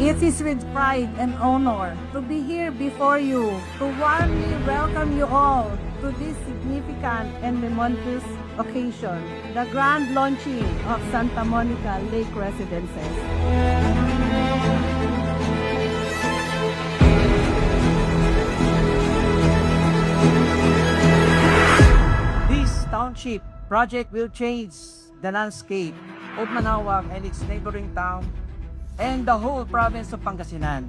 It is with pride and honor to be here before you to warmly welcome you all to this significant and momentous occasion, the grand launching of Santa Monica Lake Residences. This township project will change the landscape of Manaoag and its neighboring town and the whole province of Pangasinan.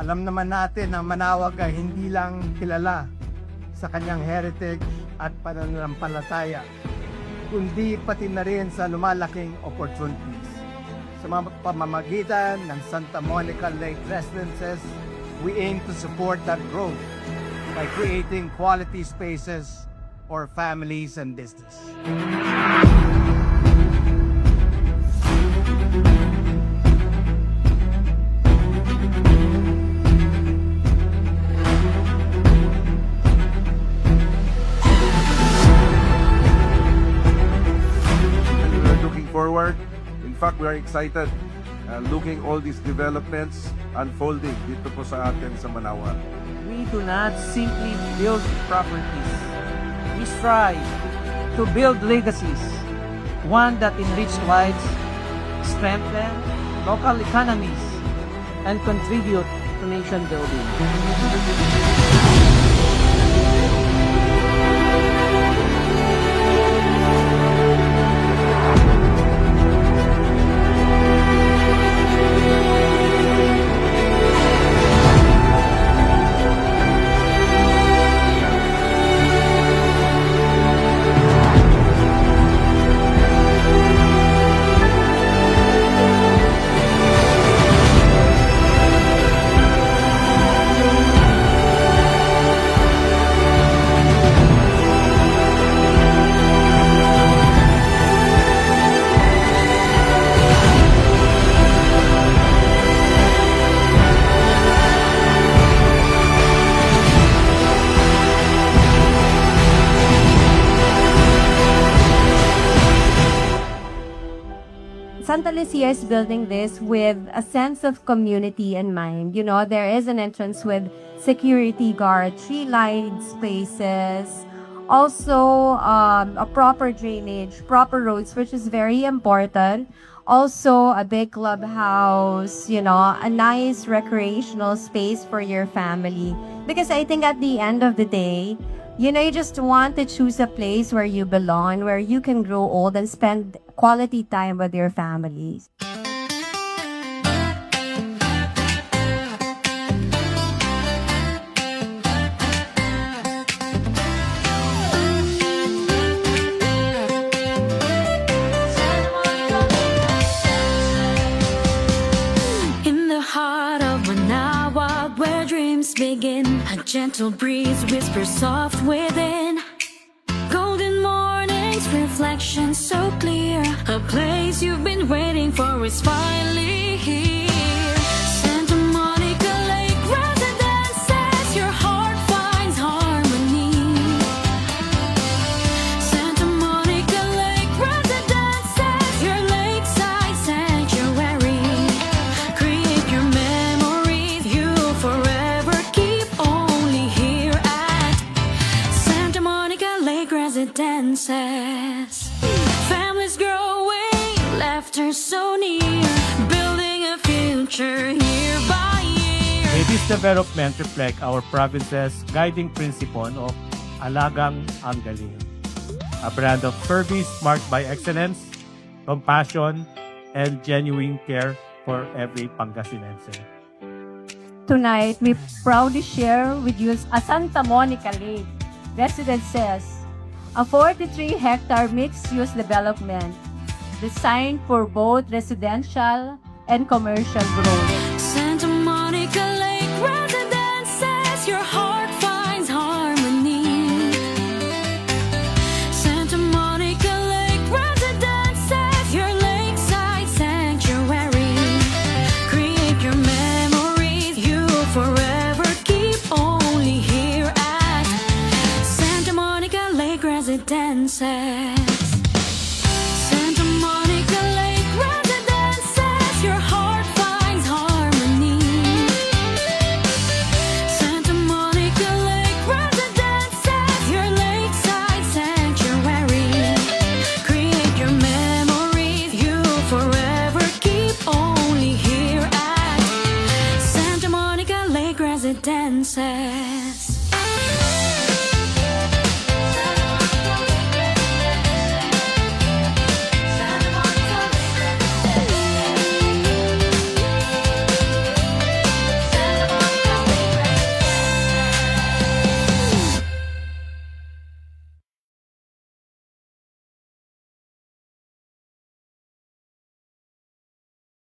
Alam naman natin na Manaoag ay hindi lang kilala sa kanyang heritage at pananampalataya, kundi pati na rin sa lumalaking opportunities. Sa pamamagitan ng Santa Monica Lake Residences, we aim to support that growth by creating quality spaces for families and business. Forward. In fact, we are excited looking all these developments unfolding dito po sa atin sa Manaoag. We do not simply build properties. We strive to build legacies, one that enrich lives, strengthen local economies, and contribute to nation building. Santa Lucia is building this with a sense of community in mind. You know, there is an entrance with security guard, tree-lined spaces, also a proper drainage, proper roads, which is very important. Also, a big clubhouse, you know, a nice recreational space for your family. Because I think at the end of the day, you know, you just want to choose a place where you belong, where you can grow old and spend quality time with your families. In the heart of Manaoag, where dreams begin, a gentle breeze whispers soft within. Golden mornings, reflection so clear. A place you've been waiting for is finally here. Santa Monica Lake Residences, your heart finds harmony. Santa Monica Lake Residences, your lakeside sanctuary. Create your memories you'll forever keep only here at Santa Monica Lake Residences. Families growing, laughter so near, building a future year by year. May this development reflect our province's guiding principle of Alagang ang Galing, a brand of service marked by excellence, compassion, and genuine care for every Pangasinense. Tonight, we proudly share with you a Santa Monica Lake Residences, a 43-hectare mixed-use development designed for both residential and commercial growth. Santa Monica Lake Residences, your heart finds harmony. Santa Monica Lake Residences, your lakeside sanctuary. Create your memories you'll forever keep only here at Santa Monica Lake Residences. Santa Monica Lake Residences, your heart finds harmony. dances.